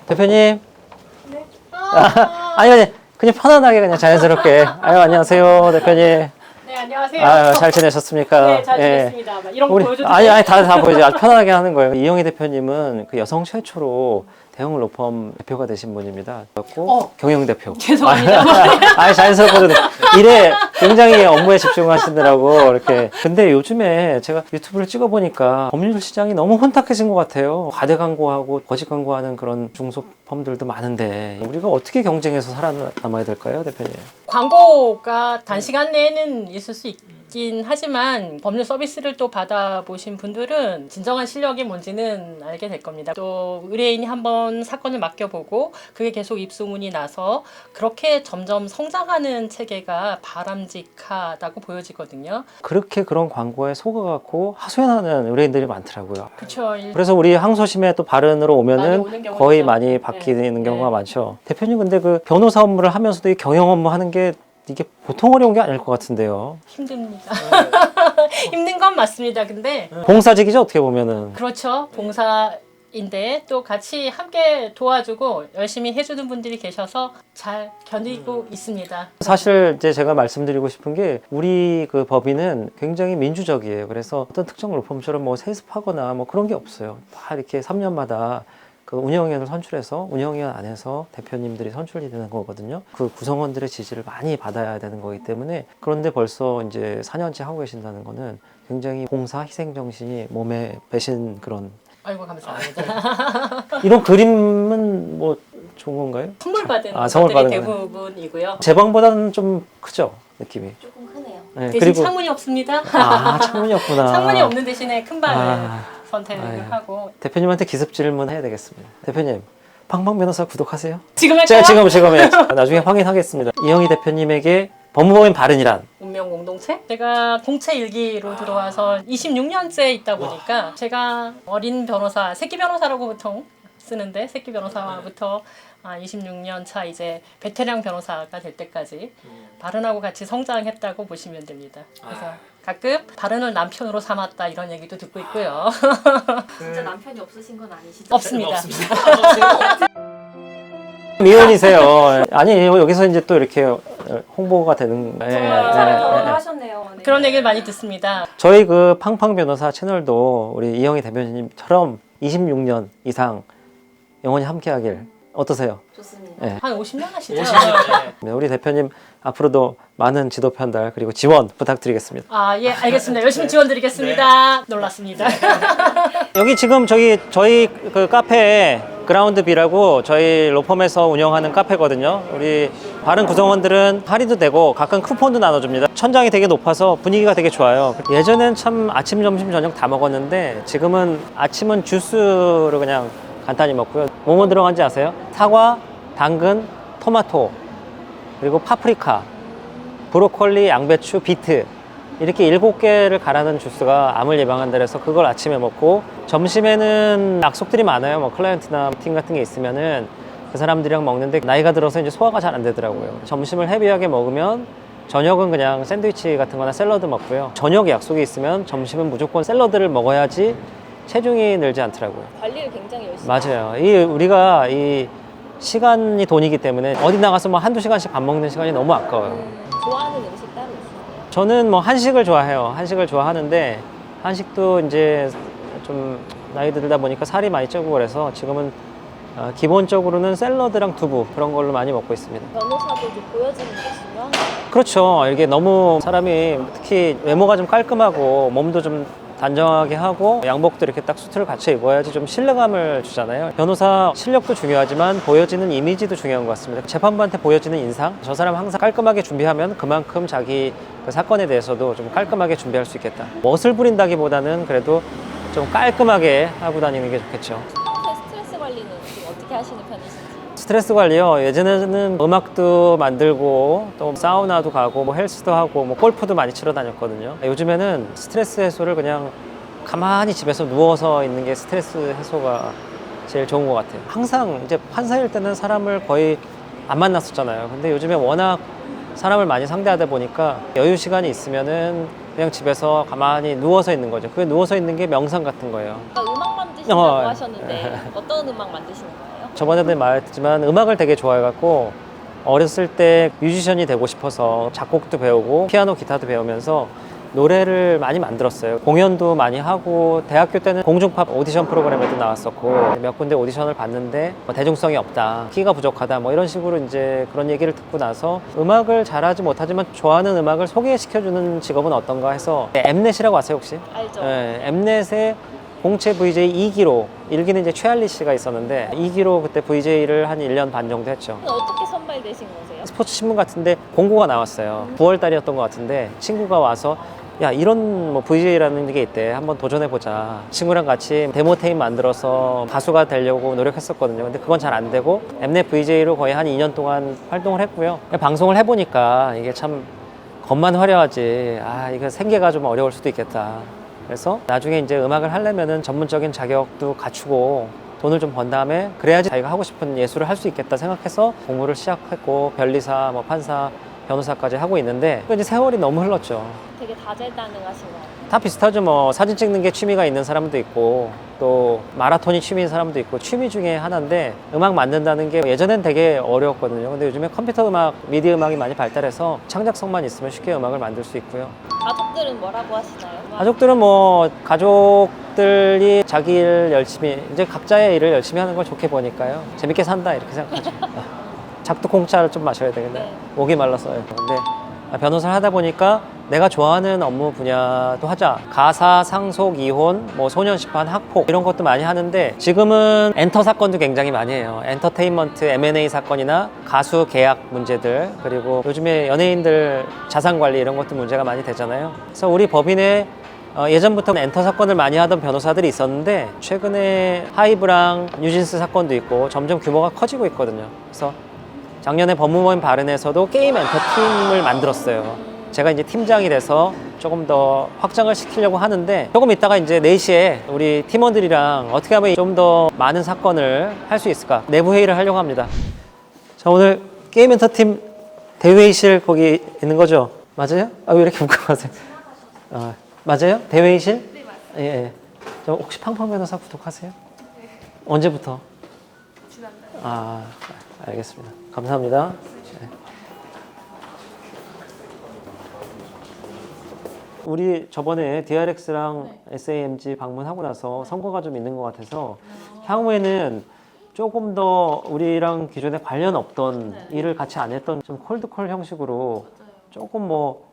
대표님. 네. 아니, 그냥 편안하게 그냥 자연스럽게. 아유, 안녕하세요, 대표님. 네, 안녕하세요. 아유, 잘 지내셨습니까? 네, 잘 지냈습니다. 막 이런 거 보여줘도 아니, 돼요? 다 보여줘요. 아주 편안하게 하는 거예요. 이영희 대표님은 그 여성 최초로 대형 로펌 대표가 되신 분입니다. 그래서 경영 대표. 죄송합니다. 아니, 자연스럽거든요. 일에 굉장히 업무에 집중하시느라고 이렇게. 근데 요즘에 제가 유튜브를 찍어보니까 법률 시장이 너무 혼탁해진 것 같아요. 과대 광고하고 거짓 광고하는 그런 중소펌들도 많은데 우리가 어떻게 경쟁해서 살아남아야 될까요, 대표님? 광고가 단시간 내에는 있을 수 있긴 하지만 법률 서비스를 또 받아보신 분들은 진정한 실력이 뭔지는 알게 될 겁니다. 또 의뢰인이 한번 사건을 맡겨보고 그게 계속 입소문이 나서 그렇게 점점 성장하는 체계가 바람직하다고 보여지거든요. 그렇게 그런 광고에 속아갖고 하소연하는 의뢰인들이 많더라고요. 그렇죠. 그래서 우리 항소심에 또 발언으로 많이 오면은 오는 경우가 거의 있죠. 많이 바뀌는 네. 경우가 네. 많죠. 대표님 근데 그 변호사 업무를 하면서도 이 경영 업무 하는 게 이게 보통 어려운 게 아닐 것 같은데요. 힘듭니다. 힘든 건 맞습니다. 근데 봉사직이죠, 어떻게 보면은. 그렇죠. 봉사인데 또 같이 함께 도와주고 열심히 해주는 분들이 계셔서 잘 견디고 있습니다. 사실 이제 제가 말씀드리고 싶은 게 우리 그 법인은 굉장히 민주적이에요. 그래서 어떤 특정 로펌처럼 뭐 세습하거나 뭐 그런 게 없어요. 다 이렇게 3년마다 그 운영위원을 선출해서 운영위원 안에서 대표님들이 선출이 되는 거거든요. 그 구성원들의 지지를 많이 받아야 되는 거기 때문에 그런데 벌써 이제 4년째 하고 계신다는 거는 굉장히 봉사 희생 정신이 몸에 배신 그런 아이고 감사합니다. 이런 그림은 뭐 좋은 건가요? 선물 받은 선물 것들이 받은 거는. 대부분이고요. 제 방보다는 좀 크죠, 느낌이. 조금 크네요. 네, 대신 창문이 없습니다. 창문이 없구나. 창문이 없는 대신에 큰 방을 아. 선택을 아유. 하고 대표님한테 기습 질문 해야 되겠습니다. 대표님, 팡팡 변호사 구독하세요? 지금 할까요? 제가 지금 나중에 확인하겠습니다. 이영희 대표님에게 법무법인 발언이란? 운명 공동체? 제가 공채 일기로 들어와서 26년째 있다 보니까 제가 어린 변호사, 새끼 변호사라고 보통 쓰는데 새끼 변호사부터 26년 차 이제 베테랑 변호사가 될 때까지 발언하고 같이 성장했다고 보시면 됩니다. 그래서 가끔 발언을 남편으로 삼았다 이런 얘기도 듣고 있고요. 진짜 남편이 없으신 건 아니시죠? 없습니다. 미혼이세요. 아니, 여기서 이제 또 이렇게 홍보가 되는. 정말 결혼을 하셨네요. 네. 그런 얘기를 많이 듣습니다. 저희 그 팡팡 변호사 채널도 우리 이영희 대표님처럼 26년 이상 영원히 함께 하길. 어떠세요? 좋습니다. 네. 한 50년 하시죠? 네, 우리 대표님 앞으로도 많은 지도 편달 그리고 지원 부탁드리겠습니다. 예, 알겠습니다. 열심히 지원 드리겠습니다. 놀랐습니다. 여기 지금 저희 그 카페에 그라운드 B라고 저희 로펌에서 운영하는 카페거든요. 우리 다른 구성원들은 할인도 되고 가끔 쿠폰도 나눠줍니다. 천장이 되게 높아서 분위기가 되게 좋아요. 예전엔 참 아침, 점심, 저녁 다 먹었는데 지금은 아침은 주스로 그냥 간단히 먹고요. 뭐뭐 들어간지 아세요? 사과, 당근, 토마토, 그리고 파프리카, 브로콜리, 양배추, 비트 이렇게 7개를 갈아놓은 주스가 암을 예방한다 그래서 그걸 아침에 먹고 점심에는 약속들이 많아요. 뭐 클라이언트나 미팅 같은 게 있으면은 그 사람들이랑 먹는데 나이가 들어서 이제 소화가 잘 안 되더라고요. 점심을 헤비하게 먹으면 저녁은 그냥 샌드위치 같은 거나 샐러드 먹고요. 저녁에 약속이 있으면 점심은 무조건 샐러드를 먹어야지 체중이 늘지 않더라고요. 관리를 굉장히 열심히 맞아요. 우리가 이 시간이 돈이기 때문에 어디 나가서 뭐 한두 시간씩 밥 먹는 시간이 너무 아까워요. 좋아하는 음식 따로 있으세요? 저는 뭐 한식을 좋아해요. 한식을 좋아하는데 한식도 이제 좀 나이 들다 보니까 살이 많이 찌고 그래서 지금은 기본적으로는 샐러드랑 두부 그런 걸로 많이 먹고 있습니다. 변호사도 좀 보여지는 게 중요한 거 그렇죠. 이게 너무 사람이 특히 외모가 좀 깔끔하고 몸도 좀 단정하게 하고 양복도 이렇게 딱 수트를 갖춰 입어야지 좀 신뢰감을 주잖아요. 변호사 실력도 중요하지만 보여지는 이미지도 중요한 것 같습니다. 재판부한테 보여지는 인상, 저 사람 항상 깔끔하게 준비하면 그만큼 자기 그 사건에 대해서도 좀 깔끔하게 준비할 수 있겠다. 멋을 부린다기보다는 그래도 좀 깔끔하게 하고 다니는 게 좋겠죠. 평소에 스트레스 관리는 좀 어떻게 하시는 편이신지? 스트레스 관리요. 예전에는 음악도 만들고 또 사우나도 가고 뭐 헬스도 하고 뭐 골프도 많이 치러 다녔거든요. 요즘에는 스트레스 해소를 그냥 가만히 집에서 누워서 있는 게 스트레스 해소가 제일 좋은 것 같아요. 항상 이제 판사일 때는 사람을 거의 안 만났었잖아요. 근데 요즘에 워낙 사람을 많이 상대하다 보니까 여유 시간이 있으면은 그냥 집에서 가만히 누워서 있는 거죠. 그게 누워서 있는 게 명상 같은 거예요. 그러니까 음악 만드실 하신다고 어. 하셨는데 어떤 음악 만드시는 거예요? 저번에도 말했지만 음악을 되게 좋아해갖고 어렸을 때 뮤지션이 되고 싶어서 작곡도 배우고 피아노, 기타도 배우면서 노래를 많이 만들었어요. 공연도 많이 하고 대학교 때는 공중팝 오디션 프로그램에도 나왔었고 몇 군데 오디션을 봤는데 뭐 대중성이 없다, 키가 부족하다 뭐 이런 식으로 이제 그런 얘기를 듣고 나서 음악을 잘하지 못하지만 좋아하는 음악을 소개시켜주는 직업은 어떤가 해서 엠넷이라고 아세요 혹시? 알죠? 네, 엠넷의 공채 VJ 2기로 1기는 이제 최할리 씨가 있었는데 2기로 그때 VJ를 한 1년 반 정도 했죠. 어떻게 선발되신 거세요? 스포츠 신문 같은데 공고가 나왔어요. 9월 달이었던 것 같은데 친구가 와서 야 이런 뭐 VJ라는 게 있대, 한번 도전해보자. 친구랑 같이 데모 테이프 만들어서 가수가 되려고 노력했었거든요. 근데 그건 잘 안 되고 엠넷 VJ로 거의 한 2년 동안 활동을 했고요. 방송을 해보니까 이게 참 겉만 화려하지 이거 생계가 좀 어려울 수도 있겠다. 그래서 나중에 이제 음악을 하려면은 전문적인 자격도 갖추고 돈을 좀 번 다음에 그래야지 자기가 하고 싶은 예술을 할 수 있겠다 생각해서 공부를 시작했고 변리사, 뭐 판사, 변호사까지 하고 있는데 이제 세월이 너무 흘렀죠. 되게 다재다능하신 것 같아요. 다 비슷하죠. 뭐 사진 찍는 게 취미가 있는 사람도 있고 또 마라톤이 취미인 사람도 있고 취미 중에 하나인데 음악 만든다는 게 예전엔 되게 어려웠거든요. 근데 요즘에 컴퓨터 음악, 미디 음악이 많이 발달해서 창작성만 있으면 쉽게 음악을 만들 수 있고요. 가족들은 뭐라고 하시나요? 가족들은 뭐 가족들이 자기 일 열심히 이제 각자의 일을 열심히 하는 걸 좋게 보니까요. 재밌게 산다 이렇게 생각하죠. 작두콩차를 좀 마셔야 되겠네. 네. 목이 말라서요. 근데 변호사를 하다 보니까 내가 좋아하는 업무 분야도 하자. 가사, 상속, 이혼, 뭐 소년 심판, 학폭 이런 것도 많이 하는데 지금은 엔터 사건도 굉장히 많이 해요. 엔터테인먼트 M&A 사건이나 가수 계약 문제들, 그리고 요즘에 연예인들 자산 관리 이런 것도 문제가 많이 되잖아요. 그래서 우리 법인에 예전부터 엔터 사건을 많이 하던 변호사들이 있었는데 최근에 하이브랑 뉴진스 사건도 있고 점점 규모가 커지고 있거든요. 그래서 작년에 법무법인 발언에서도 게임 엔터팀을 만들었어요. 제가 이제 팀장이 돼서 조금 더 확장을 시키려고 하는데 조금 이따가 이제 4시에 우리 팀원들이랑 어떻게 하면 좀 더 많은 사건을 할 수 있을까 내부 회의를 하려고 합니다. 자, 오늘 게임 엔터팀 대회의실 거기 있는 거죠? 맞아요? 왜 이렇게 궁금하세요? 맞아요? 대회의실? 네, 맞아요. 예. 저 혹시 팡팡 변호사 구독하세요? 네. 언제부터? 지난달. 알겠습니다. 감사합니다. 네. 우리 저번에 DRX랑 SAMG 방문하고 나서 성과가 좀 있는 것 같아서 향후에는 조금 더 우리랑 기존에 관련 없던 일을 같이 안 했던 좀 콜드콜 형식으로 조금 뭐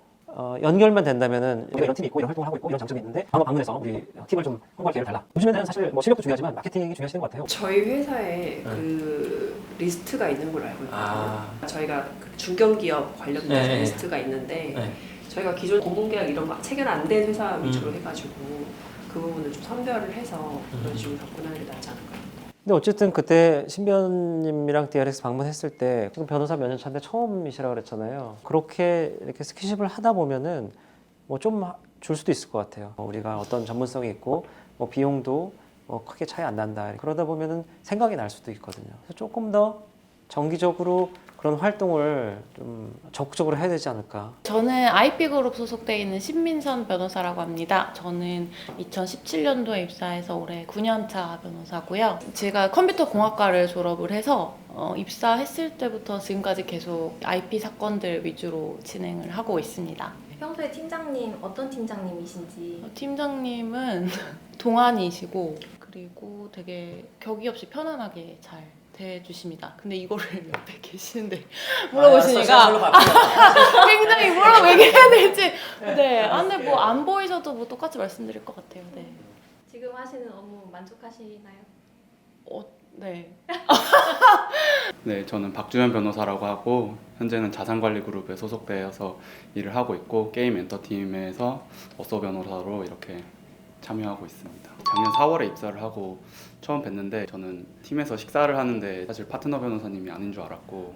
연결만 된다면은 우리가 이런 팀이 있고 이런 활동을 하고 있고 이런 장점이 있는데 한번 방문해서 우리 팀을 좀 홍보할 기회를 달라. 요즘에는 사실 뭐 실력도 중요하지만 마케팅이 중요하신 것 같아요. 저희 회사에 그 리스트가 있는 걸로 알고 있거든요. 저희가 그 중견기업 관련된 리스트가 있는데 저희가 기존 공공계약 이런 거 체결 안 된 회사 위주로 해가지고 그 부분을 좀 선별을 해서 그런 식으로 접근하는 게 낫지 않을까요? 근데 어쨌든 그때 신변님이랑 DRX 방문했을 때 지금 변호사 몇 년 차인데 처음이시라 그랬잖아요. 그렇게 이렇게 스킨십을 하다 보면은 뭐 좀 줄 수도 있을 것 같아요. 우리가 어떤 전문성이 있고 뭐 비용도 뭐 크게 차이 안 난다. 그러다 보면은 생각이 날 수도 있거든요. 그래서 조금 더 정기적으로 그런 활동을 좀 적극적으로 해야 되지 않을까. 저는 IP그룹 소속되어 있는 신민선 변호사라고 합니다. 저는 2017년도에 입사해서 올해 9년차 변호사고요. 제가 컴퓨터 공학과를 졸업을 해서 입사했을 때부터 지금까지 계속 IP 사건들 위주로 진행을 하고 있습니다. 평소에 팀장님 어떤 팀장님이신지? 팀장님은 동안이시고 그리고 되게 격이 없이 편안하게 잘 대해주십니다. 근데 이거를 옆에 계시는데 물어보시니까 굉장히 뭐라고 얘기해야 될지. 네, 근데 뭐 안 보이셔도 뭐 똑같이 말씀드릴 것 같아요. 네. 지금 하시는 업무 만족하시나요? 네. 네, 저는 박주현 변호사라고 하고 현재는 자산관리그룹에 소속되어서 일을 하고 있고 게임 엔터팀에서 어소 변호사로 이렇게 참여하고 있습니다. 작년 4월에 입사를 하고 처음 뵀는데 저는 팀에서 식사를 하는데 사실 파트너 변호사님이 아닌 줄 알았고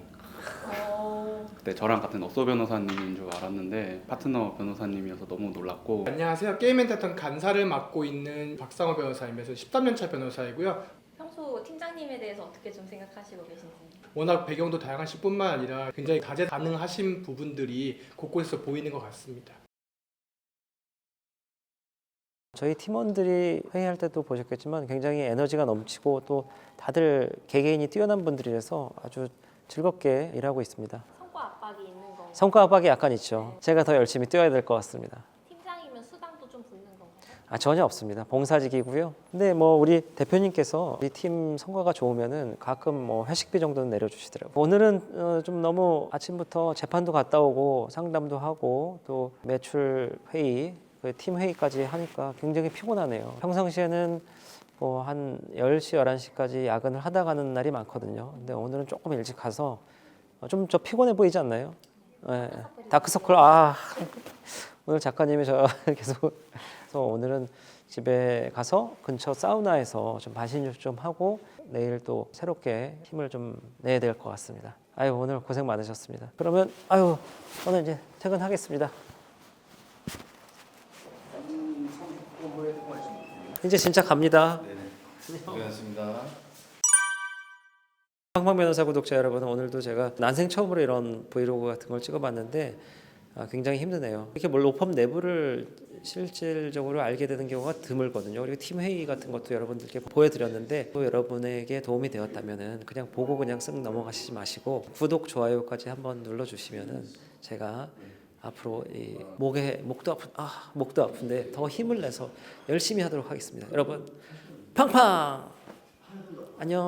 그때 저랑 같은 어소 변호사님인 줄 알았는데 파트너 변호사님이어서 너무 놀랐고. 안녕하세요. 게임 엔터테인 간사를 맡고 있는 박상호 변호사이면서 13년차 변호사이고요. 평소 팀장님에 대해서 어떻게 좀 생각하시고 계신지? 워낙 배경도 다양하실 뿐만 아니라 굉장히 다재다능하신 부분들이 곳곳에서 보이는 것 같습니다. 저희 팀원들이 회의할 때도 보셨겠지만 굉장히 에너지가 넘치고 또 다들 개개인이 뛰어난 분들이라서 아주 즐겁게 일하고 있습니다. 성과 압박이 있는 건가요? 성과 압박이 약간 있죠. 제가 더 열심히 뛰어야 될 것 같습니다. 팀장이면 수당도 좀 붙는 건가요? 전혀 없습니다. 봉사직이고요. 근데 뭐 우리 대표님께서 우리 팀 성과가 좋으면은 가끔 뭐 회식비 정도는 내려주시더라고요. 오늘은 좀 너무 아침부터 재판도 갔다 오고 상담도 하고 또 매출 회의, 팀 회의까지 하니까 굉장히 피곤하네요. 평상시에는 뭐 한 10시, 11시까지 야근을 하다 가는 날이 많거든요. 근데 오늘은 조금 일찍 가서 좀 저 피곤해 보이지 않나요? 네. 다크서클. 오늘 작가님이 저 계속 그래서 오늘은 집에 가서 근처 사우나에서 좀 반신욕 좀 하고 내일 또 새롭게 힘을 좀 내야 될 것 같습니다. 오늘 고생 많으셨습니다. 그러면 오늘 이제 퇴근하겠습니다. 이제 진짜 갑니다. 고생하셨습니다. 황방 변호사 구독자 여러분, 오늘도 제가 난생 처음으로 이런 브이로그 같은 걸 찍어봤는데 굉장히 힘드네요. 이렇게 뭐 로펌 내부를 실질적으로 알게 되는 경우가 드물거든요. 그리고 팀 회의 같은 것도 여러분들께 보여드렸는데 또 여러분에게 도움이 되었다면은 그냥 보고 그냥 쓱 넘어가시지 마시고 구독, 좋아요까지 한번 눌러주시면은 제가 앞으로 이 목도 아픈데 더 힘을 내서 열심히 하도록 하겠습니다. 여러분 팡팡 안녕.